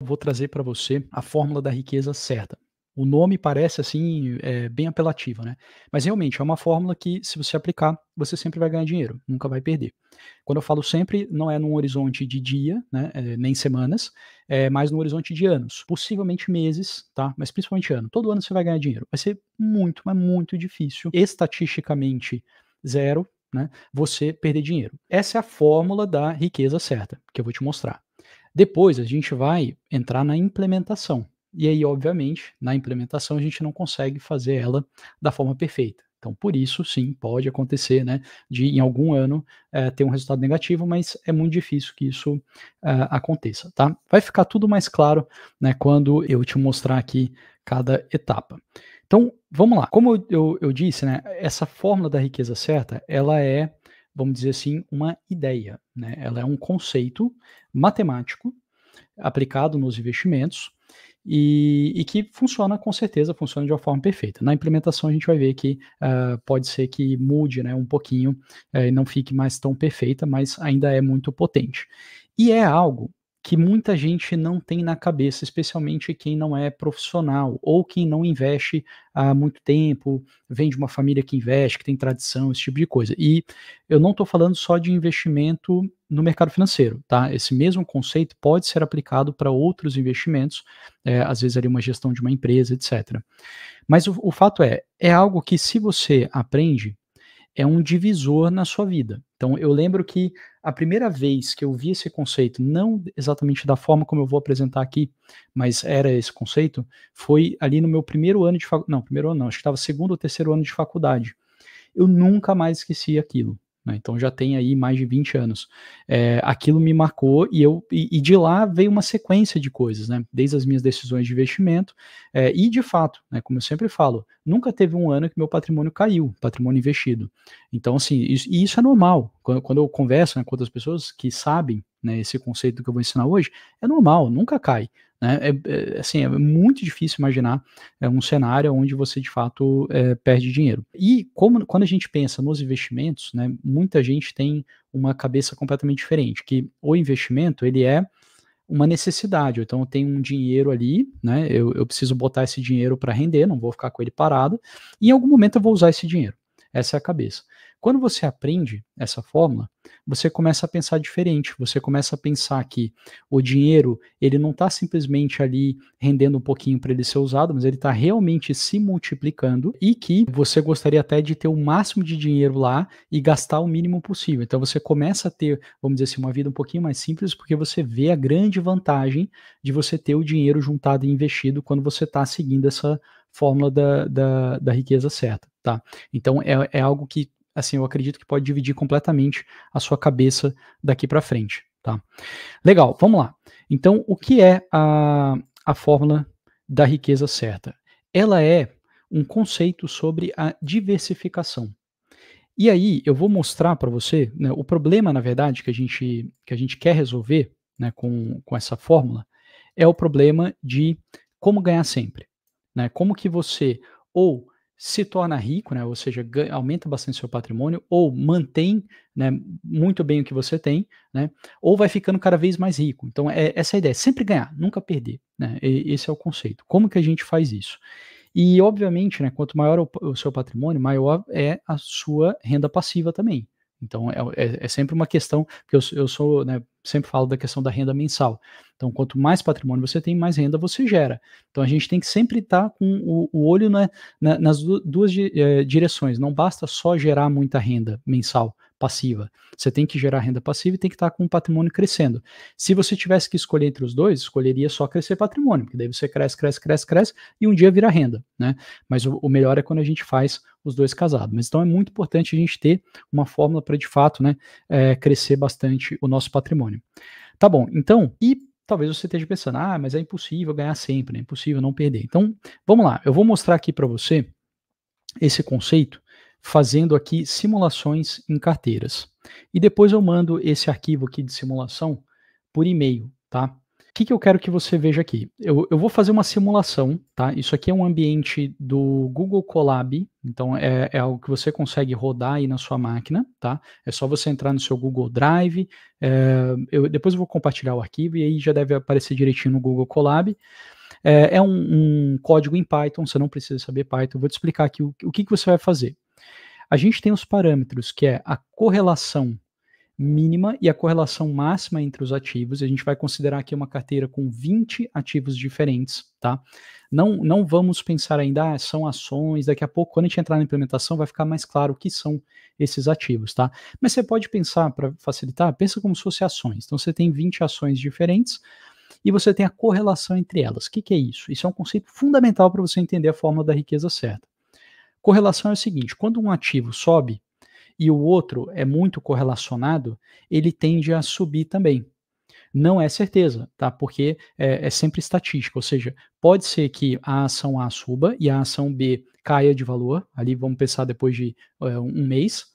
Vou trazer para você a fórmula da riqueza certa. O nome parece assim, bem apelativo, né? Mas realmente é uma fórmula que, se você aplicar, você sempre vai ganhar dinheiro, nunca vai perder. Quando eu falo sempre, não é num horizonte de dia, né, nem semanas, é mais no horizonte de anos, possivelmente meses, tá? Mas principalmente ano. Todo ano você vai ganhar dinheiro. Vai ser muito, mas muito difícil, estatisticamente zero, né, você perder dinheiro. Essa é a fórmula da riqueza certa, que eu vou te mostrar. Depois a gente vai entrar na implementação. E aí, obviamente, na implementação a gente não consegue fazer ela da forma perfeita. Então, por isso, sim, pode acontecer, né, de em algum ano ter um resultado negativo, mas é muito difícil que isso aconteça, tá? Vai ficar tudo mais claro, né, quando eu te mostrar aqui cada etapa. Então, vamos lá. Como eu disse, né, essa fórmula da riqueza certa, ela é, vamos dizer assim, uma ideia, né? Ela é um conceito matemático aplicado nos investimentos e que funciona, com certeza, funciona de uma forma perfeita. Na implementação a gente vai ver que pode ser que mude, né, um pouquinho e não fique mais tão perfeita, mas ainda é muito potente. E é algo que muita gente não tem na cabeça, especialmente quem não é profissional ou quem não investe há muito tempo, vem de uma família que investe, que tem tradição, esse tipo de coisa. E eu não estou falando só de investimento no mercado financeiro, tá? Esse mesmo conceito pode ser aplicado para outros investimentos, às vezes ali uma gestão de uma empresa, etc. Mas o fato é algo que, se você aprende, é um divisor na sua vida. Então, eu lembro que a primeira vez que eu vi esse conceito, não exatamente da forma como eu vou apresentar aqui, mas era esse conceito, foi ali no meu primeiro ano de faculdade. Não, primeiro ano não, acho que estava segundo ou terceiro ano de faculdade. Eu nunca mais esqueci aquilo, né, então já tem aí mais de 20 anos. Aquilo me marcou e de lá veio uma sequência de coisas, né, desde as minhas decisões de investimento, e de fato, né, como eu sempre falo, nunca teve um ano que meu patrimônio caiu, patrimônio investido. Então assim, isso é normal, quando eu converso, né, com outras pessoas que sabem, né, esse conceito que eu vou ensinar hoje, é normal, nunca cai, né, assim, é muito difícil imaginar um cenário onde você de fato perde dinheiro. E quando a gente pensa nos investimentos, né, muita gente tem uma cabeça completamente diferente, que o investimento ele é uma necessidade, então eu tenho um dinheiro ali, né, eu preciso botar esse dinheiro para render, não vou ficar com ele parado, e em algum momento eu vou usar esse dinheiro. Essa é a cabeça. Quando você aprende essa fórmula, você começa a pensar diferente, você começa a pensar que o dinheiro, ele não está simplesmente ali rendendo um pouquinho para ele ser usado, mas ele está realmente se multiplicando e que você gostaria até de ter o máximo de dinheiro lá e gastar o mínimo possível. Então você começa a ter, vamos dizer assim, uma vida um pouquinho mais simples, porque você vê a grande vantagem de você ter o dinheiro juntado e investido quando você está seguindo essa fórmula da riqueza certa, tá? Então é algo que, assim, eu acredito que pode dividir completamente a sua cabeça daqui para frente, tá? Legal, vamos lá. Então, o que é a fórmula da riqueza certa? Ela é um conceito sobre a diversificação. E aí, eu vou mostrar para você, né, o problema, na verdade, que a gente quer resolver, né, com essa fórmula, é o problema de como ganhar sempre, né? Como que você ou se torna rico, né, ou seja, aumenta bastante seu patrimônio, ou mantém, né, muito bem o que você tem, né, ou vai ficando cada vez mais rico. Então, essa é a ideia, sempre ganhar, nunca perder, né? Esse é o conceito. Como que a gente faz isso? E obviamente, né, quanto maior o seu patrimônio, maior é a sua renda passiva também. Então é sempre uma questão, que eu sou, né, sempre falo da questão da renda mensal. Então quanto mais patrimônio você tem, mais renda você gera. Então a gente tem que sempre estar com o olho, né, nas duas direções, não basta só gerar muita renda mensal passiva, você tem que gerar renda passiva e tem que estar com o patrimônio crescendo. Se você tivesse que escolher entre os dois, escolheria só crescer patrimônio, porque daí você cresce, cresce, cresce, cresce, e um dia vira renda, né? Mas o melhor é quando a gente faz os dois casados. Mas então é muito importante a gente ter uma fórmula para, de fato, né, crescer bastante o nosso patrimônio. Tá bom, então, e talvez você esteja pensando, mas é impossível ganhar sempre, né? É impossível não perder. Então, vamos lá, eu vou mostrar aqui para você esse conceito fazendo aqui simulações em carteiras. E depois eu mando esse arquivo aqui de simulação por e-mail, tá? que eu quero que você veja aqui? Eu vou fazer uma simulação, tá? Isso aqui é um ambiente do Google Colab, então é algo que você consegue rodar aí na sua máquina, tá? É só você entrar no seu Google Drive, depois eu vou compartilhar o arquivo e aí já deve aparecer direitinho no Google Colab. É um código em Python, você não precisa saber Python, eu vou te explicar aqui o que você vai fazer. A gente tem os parâmetros, que é a correlação mínima e a correlação máxima entre os ativos. A gente vai considerar aqui uma carteira com 20 ativos diferentes, tá? Não vamos pensar ainda, são ações, daqui a pouco, quando a gente entrar na implementação, vai ficar mais claro o que são esses ativos, tá? Mas você pode pensar, para facilitar, pensa como se fossem ações. Então você tem 20 ações diferentes e você tem a correlação entre elas. O que é isso? Isso é um conceito fundamental para você entender a fórmula da riqueza certa. Correlação é o seguinte: quando um ativo sobe, e o outro é muito correlacionado, ele tende a subir também. Não é certeza, tá? Porque é sempre estatística, ou seja, pode ser que a ação A suba e a ação B caia de valor, ali vamos pensar depois de um mês,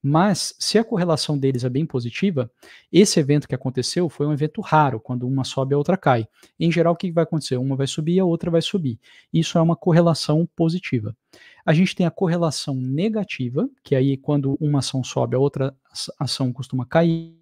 mas se a correlação deles é bem positiva, esse evento que aconteceu foi um evento raro, quando uma sobe e a outra cai. Em geral, o que vai acontecer? Uma vai subir e a outra vai subir. Isso é uma correlação positiva. A gente tem a correlação negativa, que aí quando uma ação sobe, a outra ação costuma cair.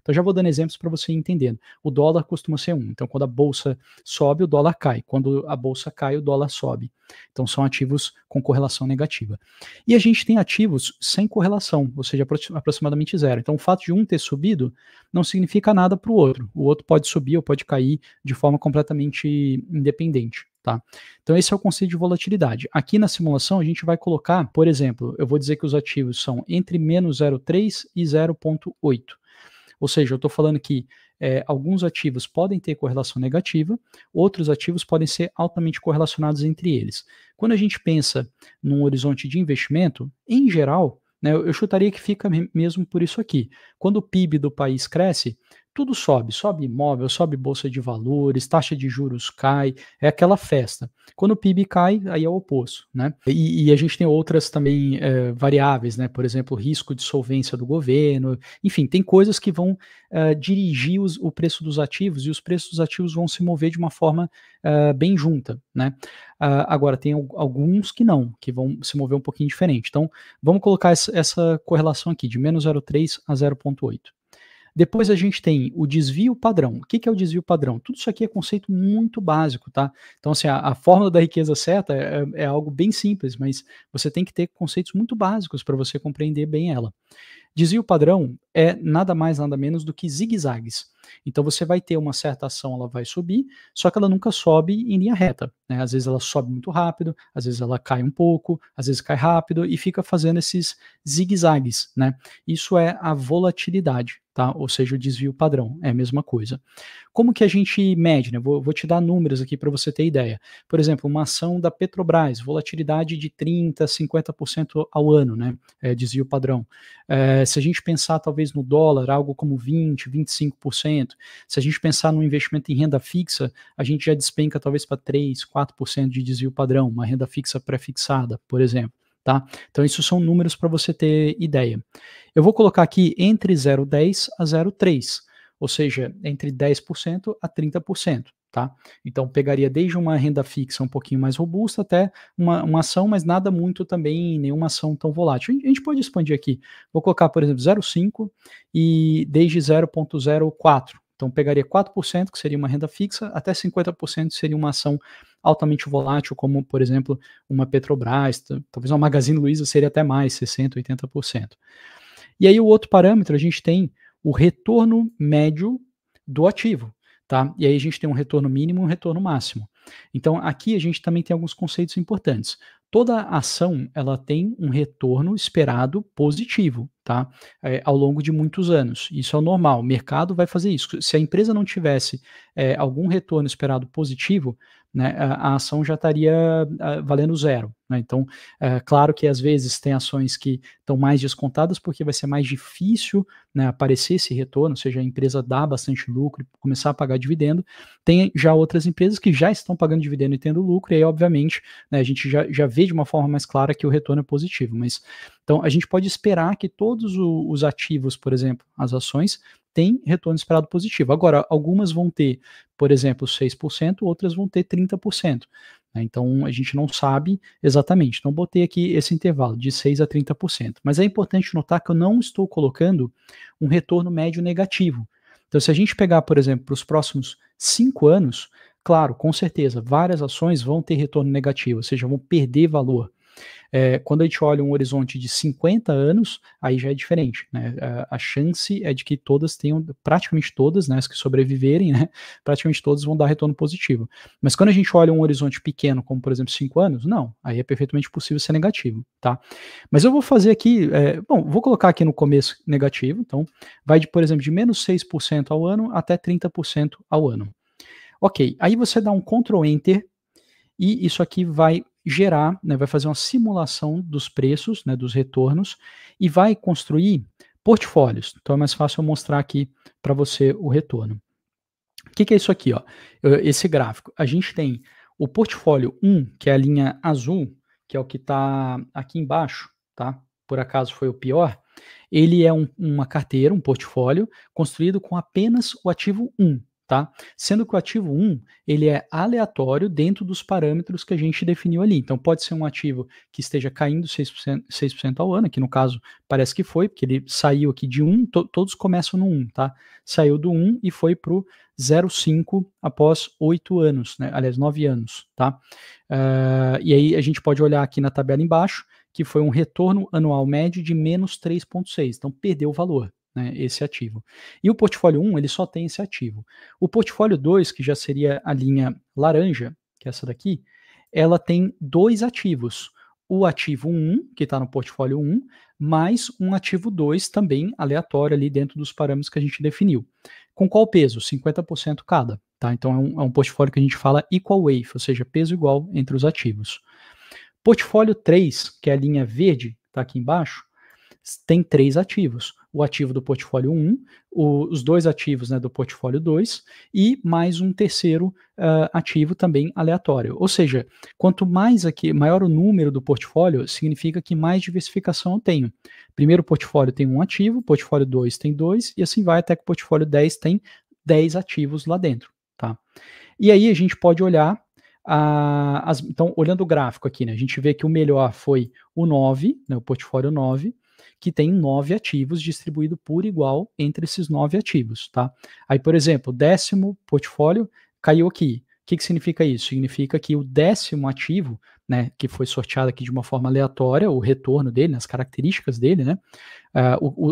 Então já vou dando exemplos para você ir entendendo. O dólar costuma ser 1, então quando a bolsa sobe, o dólar cai. Quando a bolsa cai, o dólar sobe. Então são ativos com correlação negativa. E a gente tem ativos sem correlação, ou seja, aproximadamente zero. Então o fato de um ter subido não significa nada para o outro. O outro pode subir ou pode cair de forma completamente independente. Tá? Então esse é o conceito de volatilidade. Aqui na simulação a gente vai colocar, por exemplo, eu vou dizer que os ativos são entre menos 0,3 e 0,8. Ou seja, eu estou falando que alguns ativos podem ter correlação negativa, outros ativos podem ser altamente correlacionados entre eles. Quando a gente pensa num horizonte de investimento, em geral, né, eu chutaria que fica mesmo por isso aqui. Quando o PIB do país cresce, tudo sobe, sobe imóvel, sobe bolsa de valores, taxa de juros cai, é aquela festa. Quando o PIB cai, aí é o oposto, né? E a gente tem outras também variáveis, né? Por exemplo, risco de solvência do governo, enfim, tem coisas que vão dirigir o preço dos ativos e os preços dos ativos vão se mover de uma forma bem junta, né? Agora, tem alguns que não, que vão se mover um pouquinho diferente. Então, vamos colocar essa correlação aqui, de menos 0,3 a 0,8. Depois a gente tem o desvio padrão. O que é o desvio padrão? Tudo isso aqui é conceito muito básico, tá? Então, assim, a fórmula da riqueza certa é algo bem simples, mas você tem que ter conceitos muito básicos para você compreender bem ela. Desvio padrão é nada mais, nada menos do que zigue-zagues. Então você vai ter uma certa ação, ela vai subir, só que ela nunca sobe em linha reta, né? Às vezes ela sobe muito rápido, às vezes ela cai um pouco, às vezes cai rápido e fica fazendo esses zigue-zagues, né? Isso é a volatilidade, tá? Ou seja, o desvio padrão, é a mesma coisa. Como que a gente mede, né? Vou te dar números aqui para você ter ideia. Por exemplo, uma ação da Petrobras, volatilidade de 30%, 50% ao ano, né? Desvio padrão. Se a gente pensar talvez no dólar, algo como 20%, 25%, se a gente pensar no investimento em renda fixa, a gente já despenca talvez para 3%, 4% de desvio padrão, uma renda fixa pré-fixada, por exemplo. Tá? Então, isso são números para você ter ideia. Eu vou colocar aqui entre 0,10 a 0,3, ou seja, entre 10% a 30%. Tá? Então, pegaria desde uma renda fixa um pouquinho mais robusta até uma ação, mas nada muito também, nenhuma ação tão volátil. A gente pode expandir aqui. Vou colocar, por exemplo, 0,5 e desde 0,04. Então, pegaria 4%, que seria uma renda fixa, até 50% seria uma ação altamente volátil, como, por exemplo, uma Petrobras, talvez uma Magazine Luiza seria até mais, 60%, 80%. E aí o outro parâmetro, a gente tem o retorno médio do ativo, tá? E aí a gente tem um retorno mínimo e um retorno máximo. Então aqui a gente também tem alguns conceitos importantes. Toda ação, ela tem um retorno esperado positivo, tá? Ao longo de muitos anos. Isso é o normal, o mercado vai fazer isso. Se a empresa não tivesse algum retorno esperado positivo, né, a ação já estaria valendo zero, né? né? Então, claro que às vezes tem ações que estão mais descontadas porque vai ser mais difícil, né, aparecer esse retorno, ou seja, a empresa dá bastante lucro e começar a pagar dividendo. Tem já outras empresas que já estão pagando dividendo e tendo lucro, e aí, obviamente, né, a gente já vê de uma forma mais clara que o retorno é positivo. Mas então a gente pode esperar que todos os ativos, por exemplo, as ações, têm retorno esperado positivo. Agora, algumas vão ter, por exemplo, 6%, outras vão ter 30%. Né? Então, a gente não sabe exatamente. Então, botei aqui esse intervalo de 6% a 30%. Mas é importante notar que eu não estou colocando um retorno médio negativo. Então, se a gente pegar, por exemplo, para os próximos 5 anos, claro, com certeza, várias ações vão ter retorno negativo, ou seja, vão perder valor. Quando a gente olha um horizonte de 50 anos, aí já é diferente, né? A chance é de que todas tenham, praticamente todas, né, as que sobreviverem, né, praticamente todas vão dar retorno positivo. Mas quando a gente olha um horizonte pequeno, como por exemplo 5 anos, não, aí é perfeitamente possível ser negativo, tá? Mas eu vou fazer aqui, vou colocar aqui no começo negativo, então vai de, por exemplo, de menos 6% ao ano até 30% ao ano. Ok, aí você dá um Ctrl Enter e isso aqui vai gerar, né, vai fazer uma simulação dos preços, né, dos retornos, e vai construir portfólios. Então é mais fácil eu mostrar aqui para você o retorno. O que é isso aqui? Ó? Esse gráfico. A gente tem o portfólio 1, que é a linha azul, que é o que está aqui embaixo, tá? Por acaso foi o pior. Ele é uma carteira, um portfólio, construído com apenas o ativo 1, tá? Sendo que o ativo 1, ele é aleatório dentro dos parâmetros que a gente definiu ali. Então, pode ser um ativo que esteja caindo 6% ao ano, que no caso parece que foi, porque ele saiu aqui de 1, todos começam no 1, tá? Saiu do 1 e foi para o 0,5 após 8 anos, né? Aliás, 9 anos, tá? E aí a gente pode olhar aqui na tabela embaixo, que foi um retorno anual médio de menos 3,6, então perdeu o valor, né, esse ativo. E o portfólio 1, ele só tem esse ativo. O portfólio 2, que já seria a linha laranja, que é essa daqui, ela tem 2 ativos. O ativo 1, que está no portfólio 1, mais um ativo 2 também aleatório ali dentro dos parâmetros que a gente definiu. Com qual peso? 50% cada. Tá? Então é um portfólio que a gente fala equal weight, ou seja, peso igual entre os ativos. Portfólio 3, que é a linha verde, está aqui embaixo, tem 3 ativos. O ativo do portfólio 1, os 2 ativos, né, do portfólio 2 e mais um terceiro ativo também aleatório. Ou seja, quanto mais aqui, maior o número do portfólio, significa que mais diversificação eu tenho. Primeiro portfólio tem um ativo, portfólio 2 tem 2 e assim vai até que o portfólio 10 tem 10 ativos lá dentro. Tá? E aí a gente pode olhar então, olhando o gráfico aqui, né, a gente vê que o melhor foi o 9, né, o portfólio 9, que tem 9 ativos distribuído por igual entre esses 9 ativos, tá? Aí, por exemplo, o 10º portfólio caiu aqui. O que significa isso? Significa que o 10º ativo, né, que foi sorteado aqui de uma forma aleatória, o retorno dele, as características dele, né,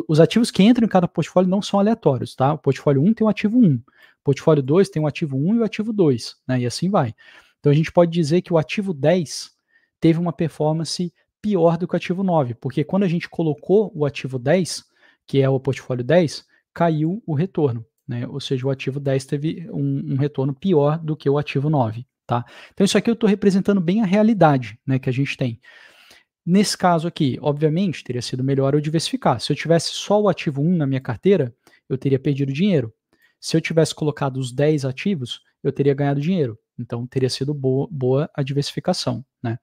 os ativos que entram em cada portfólio não são aleatórios, tá? O portfólio 1 tem o ativo 1, o portfólio 2 tem o ativo 1 e o ativo 2, né, e assim vai. Então a gente pode dizer que o ativo 10 teve uma performance pior do que o ativo 9, porque quando a gente colocou o ativo 10, que é o portfólio 10, caiu o retorno, né? Ou seja, o ativo 10 teve um retorno pior do que o ativo 9, tá? Então isso aqui eu estou representando bem a realidade, né, que a gente tem. Nesse caso aqui, obviamente, teria sido melhor eu diversificar. Se eu tivesse só o ativo 1 na minha carteira, eu teria perdido dinheiro. Se eu tivesse colocado os 10 ativos, eu teria ganhado dinheiro. Então, teria sido boa a diversificação, né?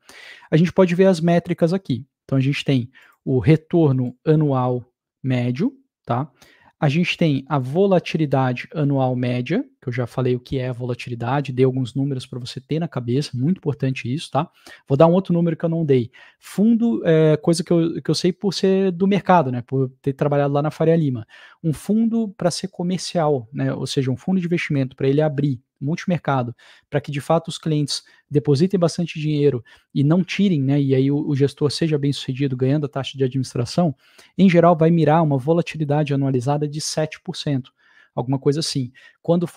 A gente pode ver as métricas aqui. Então, a gente tem o retorno anual médio, tá? A gente tem a volatilidade anual média, que eu já falei o que é a volatilidade, dei alguns números para você ter na cabeça, muito importante isso, tá? Vou dar um outro número que eu não dei. Fundo, coisa que eu sei por ser do mercado, né? Por ter trabalhado lá na Faria Lima. Um fundo para ser comercial, né? Ou seja, um fundo de investimento para ele abrir multimercado, para que de fato os clientes depositem bastante dinheiro e não tirem, né, e aí o gestor seja bem sucedido ganhando a taxa de administração, em geral vai mirar uma volatilidade anualizada de 7%, alguma coisa assim. Quando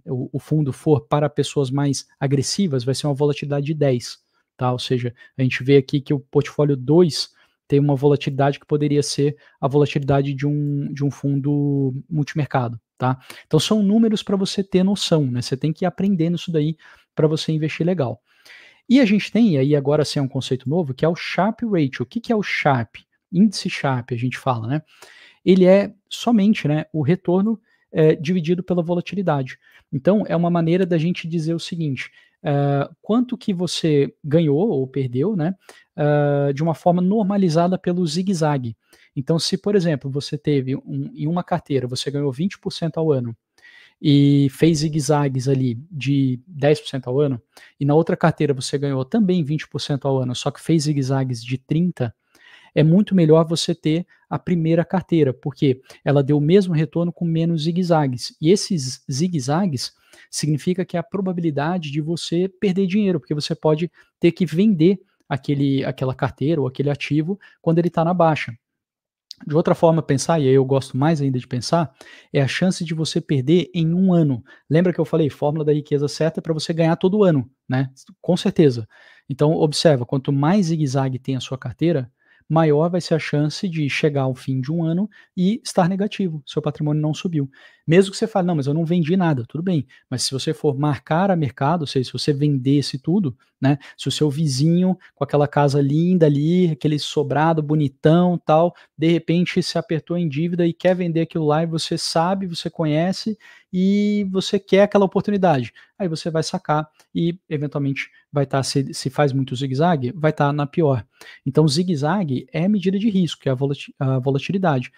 o fundo for para pessoas mais agressivas, vai ser uma volatilidade de 10%, tá? Ou seja, a gente vê aqui que o portfólio 2 tem uma volatilidade que poderia ser a volatilidade de um fundo multimercado, tá? Então são números para você ter noção, né? Você tem que ir aprendendo isso daí para você investir legal. E a gente tem, e aí agora sim é um conceito novo, que é o Sharpe Ratio. O que que é o Sharpe? Índice Sharpe, a gente fala, né? Ele é somente, né, o retorno dividido pela volatilidade. Então, é uma maneira da gente dizer o seguinte: quanto que você ganhou ou perdeu, né, de uma forma normalizada pelo zigue-zague. Então, se, por exemplo, você teve em uma carteira, você ganhou 20% ao ano e fez zigue-zagues ali de 10% ao ano, e na outra carteira você ganhou também 20% ao ano, só que fez zigue-zagues de 30%, é muito melhor você ter a primeira carteira, porque ela deu o mesmo retorno com menos zigue-zagues. E esses zigue-zagues significa que é a probabilidade de você perder dinheiro, porque você pode ter que vender aquela carteira ou aquele ativo quando ele está na baixa. De outra forma pensar, e aí eu gosto mais ainda de pensar, é a chance de você perder em um ano. Lembra que eu falei, fórmula da riqueza certa é para você ganhar todo ano, né? Com certeza. Então, observa, quanto mais zigue-zague tem a sua carteira, maior vai ser a chance de chegar ao fim de um ano e estar negativo, seu patrimônio não subiu. Mesmo que você fale, não, mas eu não vendi nada, tudo bem. Mas se você for marcar a mercado, ou seja, se você vendesse tudo, né? Se o seu vizinho com aquela casa linda ali, aquele sobrado bonitão, tal, de repente se apertou em dívida e quer vender aquilo lá e você sabe, você conhece e você quer aquela oportunidade. Aí você vai sacar e eventualmente vai estar, se faz muito zigue-zague, vai estar na pior. Então zigue-zague é medida de risco, que é a volatilidade.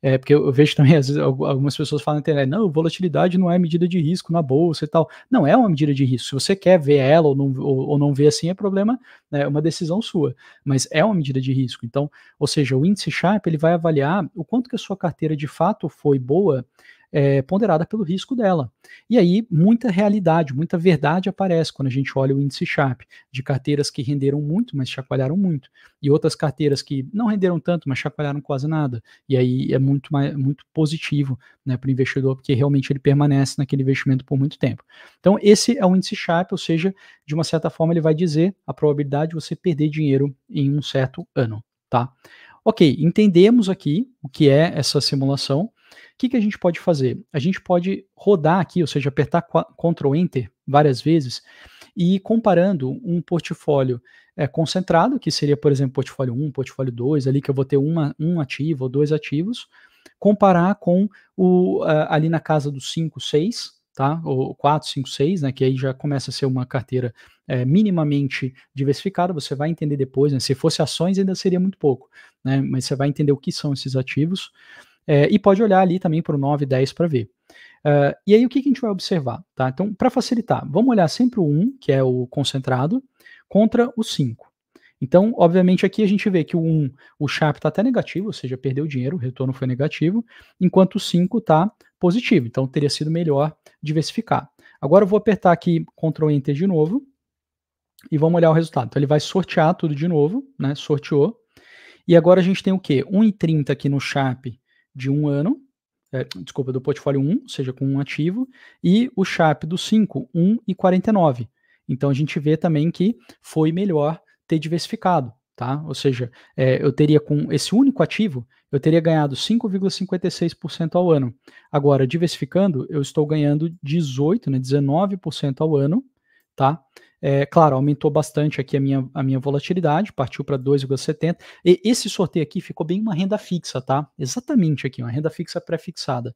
É, porque eu vejo também, às vezes, algumas pessoas falam na internet, não, volatilidade não é medida de risco na bolsa e tal. Não, é uma medida de risco. Se você quer ver ela ou não ver assim, é problema, né, é uma decisão sua. Mas é uma medida de risco. Então, ou seja, o índice Sharpe ele vai avaliar o quanto que a sua carteira de fato foi boa, ponderada pelo risco dela. E aí, muita realidade, muita verdade aparece quando a gente olha o índice Sharpe, de carteiras que renderam muito, mas chacoalharam muito, e outras carteiras que não renderam tanto, mas chacoalharam quase nada. E aí é muito positivo, né, para o investidor, porque realmente ele permanece naquele investimento por muito tempo. Então, esse é o índice Sharpe, ou seja, de uma certa forma, ele vai dizer a probabilidade de você perder dinheiro em um certo ano, tá? Ok, entendemos aqui o que é essa simulação. O que, que a gente pode fazer? A gente pode rodar aqui, ou seja, apertar Ctrl Enter várias vezes e ir comparando um portfólio concentrado, que seria, por exemplo, portfólio 1, portfólio 2, ali que eu vou ter um ativo ou dois ativos, comparar com ali na casa dos 5, 6, tá? Ou 4, 5, 6, né? Que aí já começa a ser uma carteira minimamente diversificada. Você vai entender depois, né? Se fosse ações, ainda seria muito pouco, né? Mas você vai entender o que são esses ativos e pode olhar ali também para o 9, 10 para ver. E aí o que, que a gente vai observar? Tá? Então, para facilitar, vamos olhar sempre o 1, que é o concentrado, contra o 5. Então, obviamente, aqui a gente vê que o 1, o Sharpe está até negativo, ou seja, perdeu dinheiro, o retorno foi negativo, enquanto o 5 está positivo, então teria sido melhor diversificar. Agora eu vou apertar aqui Ctrl Enter de novo e vamos olhar o resultado. Então ele vai sortear tudo de novo, né? Sorteou. E agora a gente tem o quê? 1,30 aqui no Sharpe de um ano, desculpa, do portfólio 1, ou seja, com um ativo, e o Sharpe do 5, 1,49. Então a gente vê também que foi melhor ter diversificado, tá? Ou seja, eu teria com esse único ativo, eu teria ganhado 5,56% ao ano. Agora, diversificando, eu estou ganhando 18, né, 19% ao ano, tá? Claro, aumentou bastante aqui a minha volatilidade, partiu para 2,70. E esse sorteio aqui ficou bem uma renda fixa, tá? Exatamente aqui, uma renda fixa pré-fixada.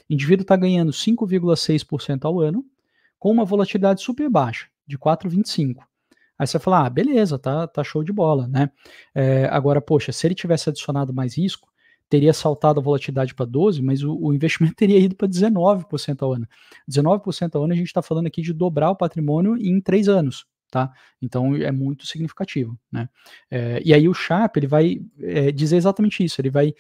O indivíduo está ganhando 5,6% ao ano, com uma volatilidade super baixa, de 4,25. Aí você fala, beleza, tá show de bola, né? Agora, poxa, se ele tivesse adicionado mais risco, teria saltado a volatilidade para 12, mas o investimento teria ido para 19% ao ano. 19% ao ano, a gente está falando aqui de dobrar o patrimônio em 3 anos, tá? Então é muito significativo, né? E aí o Sharpe, ele vai dizer exatamente isso, ele vai,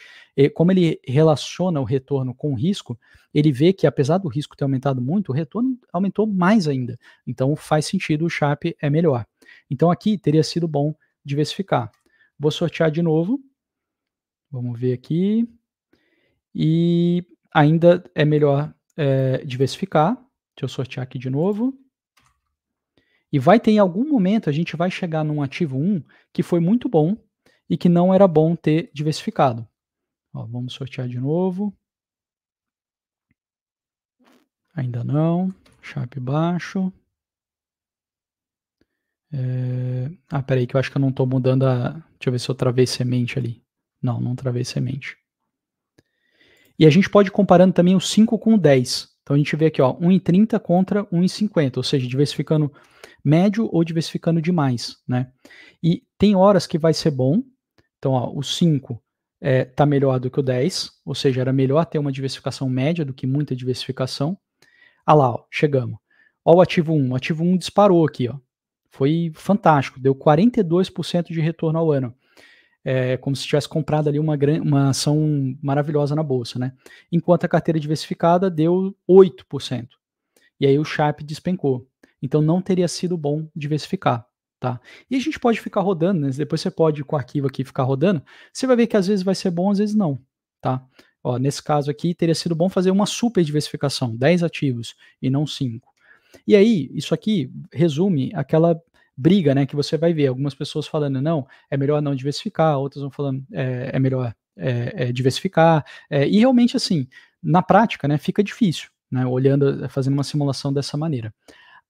como ele relaciona o retorno com o risco, ele vê que apesar do risco ter aumentado muito, o retorno aumentou mais ainda. Então faz sentido, o Sharpe é melhor. Então aqui teria sido bom diversificar. Vou sortear de novo. Vamos ver aqui. E ainda é melhor diversificar. Deixa eu sortear aqui de novo. E vai ter em algum momento, a gente vai chegar num ativo 1 que foi muito bom e que não era bom ter diversificado. Ó, vamos sortear de novo. Ainda não. Sharpe baixo. Peraí que eu acho que eu não tô mudando a... Deixa eu ver se eu travei semente ali. Não, não travei semente. E a gente pode ir comparando também o 5 com o 10. Então a gente vê aqui, ó, 1,30 contra 1,50, ou seja, diversificando médio ou diversificando demais, né? E tem horas que vai ser bom. Então, ó, o 5 tá melhor do que o 10, ou seja, era melhor ter uma diversificação média do que muita diversificação. Ah lá, ó, chegamos. Ó o ativo 1 disparou aqui, ó. Foi fantástico, deu 42% de retorno ao ano. É como se tivesse comprado ali uma ação maravilhosa na bolsa, né? Enquanto a carteira diversificada deu 8%. E aí o Sharpe despencou. Então não teria sido bom diversificar, tá? E a gente pode ficar rodando, né? Depois você pode com o arquivo aqui ficar rodando. Você vai ver que às vezes vai ser bom, às vezes não, tá? Ó, nesse caso aqui teria sido bom fazer uma super diversificação, 10 ativos e não 5. E aí, isso aqui resume aquela briga, né, que você vai ver algumas pessoas falando, não, é melhor não diversificar, outras vão falando, é melhor diversificar, e realmente, assim, na prática, né, fica difícil, né, olhando, fazendo uma simulação dessa maneira.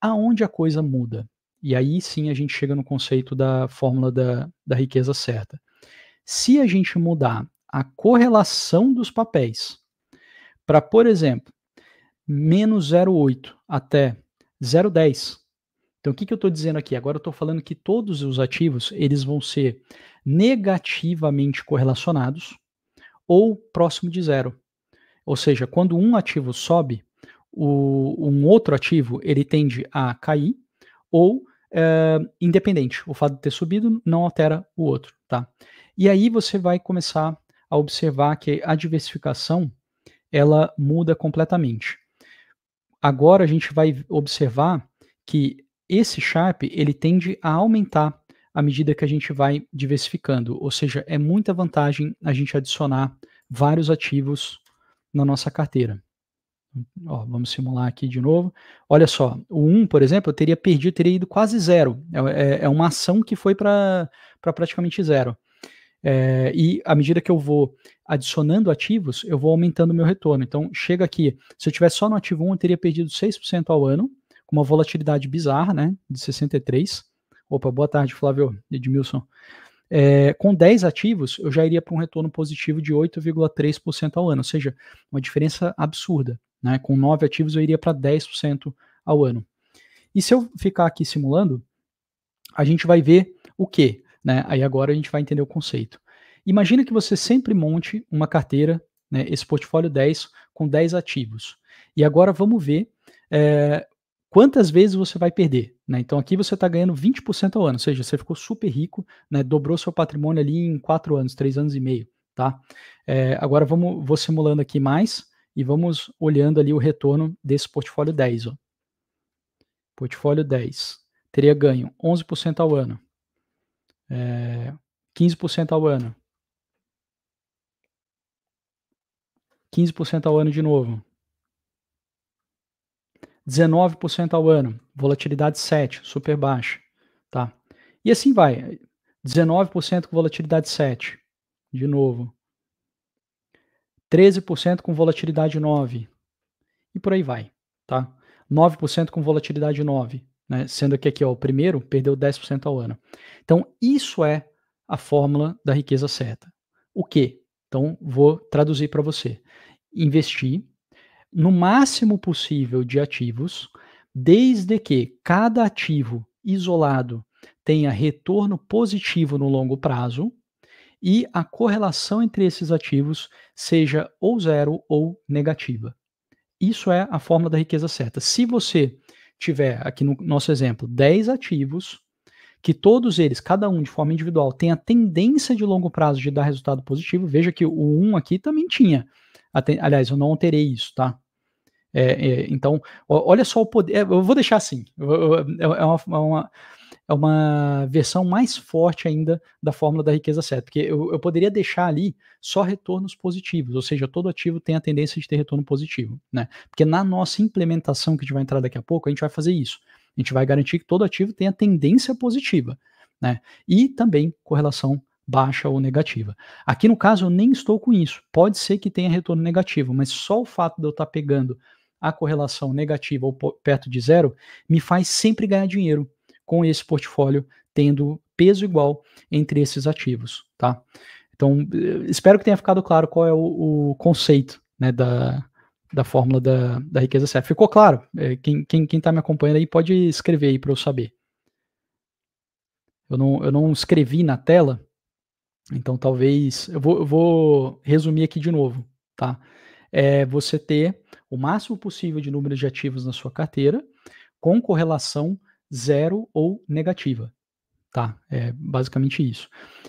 Aonde a coisa muda? E aí sim a gente chega no conceito da fórmula da riqueza certa. Se a gente mudar a correlação dos papéis para, por exemplo, menos 0,8 até 0,10. Então, o que eu estou dizendo aqui? Agora eu estou falando que todos os ativos eles vão ser negativamente correlacionados ou próximo de zero. Ou seja, quando um ativo sobe, um outro ativo ele tende a cair ou independente. O fato de ter subido não altera o outro. Tá? E aí você vai começar a observar que a diversificação ela muda completamente. Agora a gente vai observar que esse Sharpe ele tende a aumentar à medida que a gente vai diversificando, ou seja, é muita vantagem a gente adicionar vários ativos na nossa carteira. Ó, vamos simular aqui de novo. Olha só, o 1, por exemplo, eu teria perdido, teria ido quase zero. É uma ação que foi para praticamente zero. E à medida que eu vou adicionando ativos, eu vou aumentando o meu retorno. Então, chega aqui, se eu tivesse só no ativo 1, eu teria perdido 6% ao ano, com uma volatilidade bizarra, né, de 63. Opa, boa tarde, Flávio Edmilson. Com 10 ativos, eu já iria para um retorno positivo de 8,3% ao ano, ou seja, uma diferença absurda. Né? Com 9 ativos, eu iria para 10% ao ano. E se eu ficar aqui simulando, a gente vai ver o quê? Né? Aí agora a gente vai entender o conceito. Imagina que você sempre monte uma carteira, né, esse portfólio 10 com 10 ativos. E agora vamos ver quantas vezes você vai perder. Né? Então aqui você está ganhando 20% ao ano, ou seja, você ficou super rico, né, dobrou seu patrimônio ali em 4 anos, 3 anos e meio. Tá? Agora vou simulando aqui mais e vamos olhando ali o retorno desse portfólio 10. Ó. Portfólio 10 teria ganho 11% ao ano. 15% ao ano. 15% ao ano de novo. 19% ao ano. Volatilidade 7, super baixa. Tá? E assim vai. 19% com volatilidade 7. De novo. 13% com volatilidade 9. E por aí vai. Tá? 9% com volatilidade 9. Né? Sendo que aqui ó, o primeiro perdeu 10% ao ano. Então, isso é a fórmula da riqueza certa. O quê? Então, vou traduzir para você. Investir no máximo possível de ativos, desde que cada ativo isolado tenha retorno positivo no longo prazo e a correlação entre esses ativos seja ou zero ou negativa. Isso é a fórmula da riqueza certa. Se você tiver, aqui no nosso exemplo, 10 ativos, que todos eles, cada um de forma individual, tem a tendência de longo prazo de dar resultado positivo, veja que o 1 aqui também tinha. Aliás, eu não alterei isso, tá? Então, olha só o poder. Eu vou deixar assim. É uma versão mais forte ainda da fórmula da riqueza certa, porque eu poderia deixar ali só retornos positivos, ou seja, todo ativo tem a tendência de ter retorno positivo, né? Porque na nossa implementação, que a gente vai entrar daqui a pouco, a gente vai fazer isso. A gente vai garantir que todo ativo tenha tendência positiva, né? E também correlação baixa ou negativa. Aqui no caso eu nem estou com isso. Pode ser que tenha retorno negativo, mas só o fato de eu estar pegando a correlação negativa ou perto de zero me faz sempre ganhar dinheiro com esse portfólio tendo peso igual entre esses ativos, tá? Então, espero que tenha ficado claro qual é o conceito, né, da fórmula da riqueza certa. Ficou claro? Quem está me acompanhando aí pode escrever aí para eu saber. Eu não escrevi na tela, então talvez eu vou resumir aqui de novo, tá? É você ter o máximo possível de número de ativos na sua carteira, com correlação zero ou negativa, tá? É basicamente isso.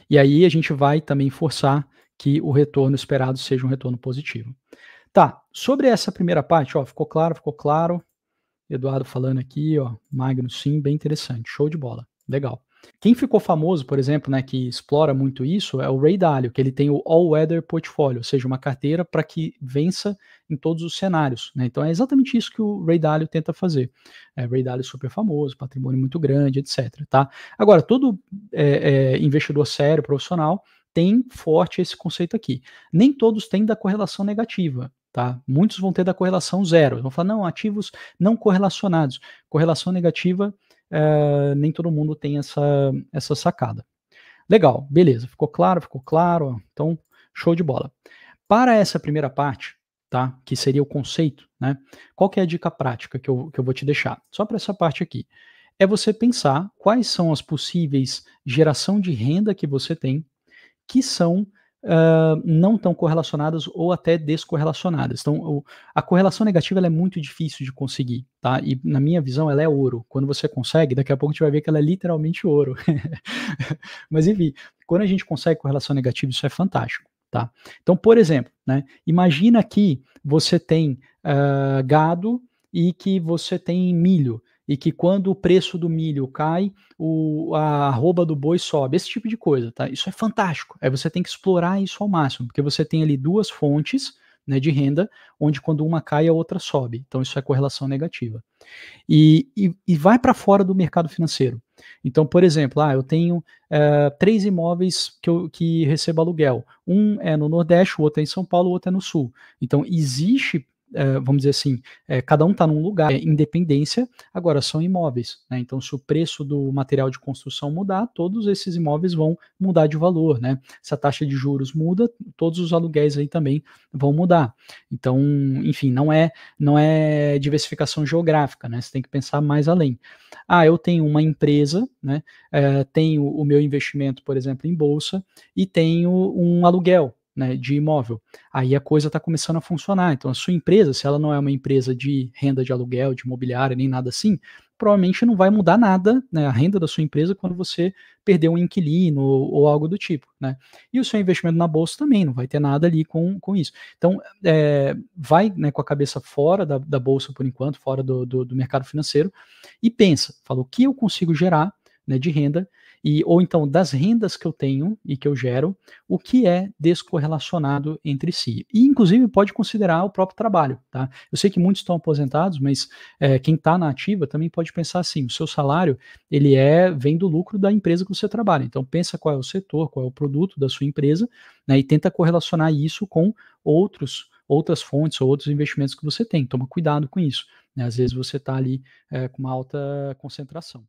E aí a gente vai também forçar que o retorno esperado seja um retorno positivo. Tá, sobre essa primeira parte, ó, ficou claro, ficou claro. Eduardo falando aqui, ó, Magno, sim, bem interessante, show de bola, legal. Quem ficou famoso, por exemplo, né, que explora muito isso, é o Ray Dalio, que ele tem o All Weather Portfolio, ou seja, uma carteira para que vença em todos os cenários, né? Então é exatamente isso que o Ray Dalio tenta fazer. Ray Dalio é super famoso, patrimônio muito grande, etc. Tá? Agora, todo investidor sério, profissional, tem forte esse conceito aqui. Nem todos têm da correlação negativa. Tá? Muitos vão ter da correlação zero. Vão falar, não, ativos não correlacionados. Correlação negativa, nem todo mundo tem essa sacada. Legal, beleza, ficou claro, ficou claro. Então, show de bola. Para essa primeira parte, tá? Que seria o conceito, né? Qual que é a dica prática que eu vou te deixar? Só para essa parte aqui. É você pensar quais são as possíveis geração de renda que você tem que são não tão correlacionadas ou até descorrelacionadas. Então, a correlação negativa ela é muito difícil de conseguir, tá? E na minha visão ela é ouro. Quando você consegue, daqui a pouco a gente vai ver que ela é literalmente ouro. Mas enfim, quando a gente consegue correlação negativa, isso é fantástico, tá? Então, por exemplo, né, imagina que você tem gado e que você tem milho, e que quando o preço do milho cai, a arroba do boi sobe, esse tipo de coisa, tá? Isso é fantástico. Aí você tem que explorar isso ao máximo, porque você tem ali duas fontes, né, de renda, onde quando uma cai, a outra sobe. Então isso é correlação negativa. E vai para fora do mercado financeiro. Então, por exemplo, eu tenho 3 imóveis que recebo aluguel. Um é no Nordeste, o outro é em São Paulo, o outro é no Sul. Então, existe, vamos dizer assim, cada um está num lugar, independência, agora são imóveis. Né? Então, se o preço do material de construção mudar, todos esses imóveis vão mudar de valor. Né? Se a taxa de juros muda, todos os aluguéis aí também vão mudar. Então, enfim, não é diversificação geográfica, né? Você tem que pensar mais além. Eu tenho uma empresa, né? Tenho o meu investimento, por exemplo, em bolsa e tenho um aluguel, né, de imóvel. Aí a coisa está começando a funcionar. Então, a sua empresa, se ela não é uma empresa de renda de aluguel, de imobiliária, nem nada assim, provavelmente não vai mudar nada, né, a renda da sua empresa quando você perder um inquilino ou algo do tipo, né? E o seu investimento na bolsa também não vai ter nada ali com isso. Então, vai, né, com a cabeça fora da bolsa por enquanto, fora do mercado financeiro, e pensa, fala, o que eu consigo gerar, né, de renda, ou então das rendas que eu tenho e que eu gero, o que é descorrelacionado entre si. E, inclusive, pode considerar o próprio trabalho, tá? Eu sei que muitos estão aposentados, mas quem está na ativa também pode pensar assim, o seu salário, ele vem do lucro da empresa que você trabalha. Então, pensa qual é o setor, qual é o produto da sua empresa, né, e tenta correlacionar isso com outras fontes ou outros investimentos que você tem. Toma cuidado com isso, né? Às vezes você está ali com uma alta concentração.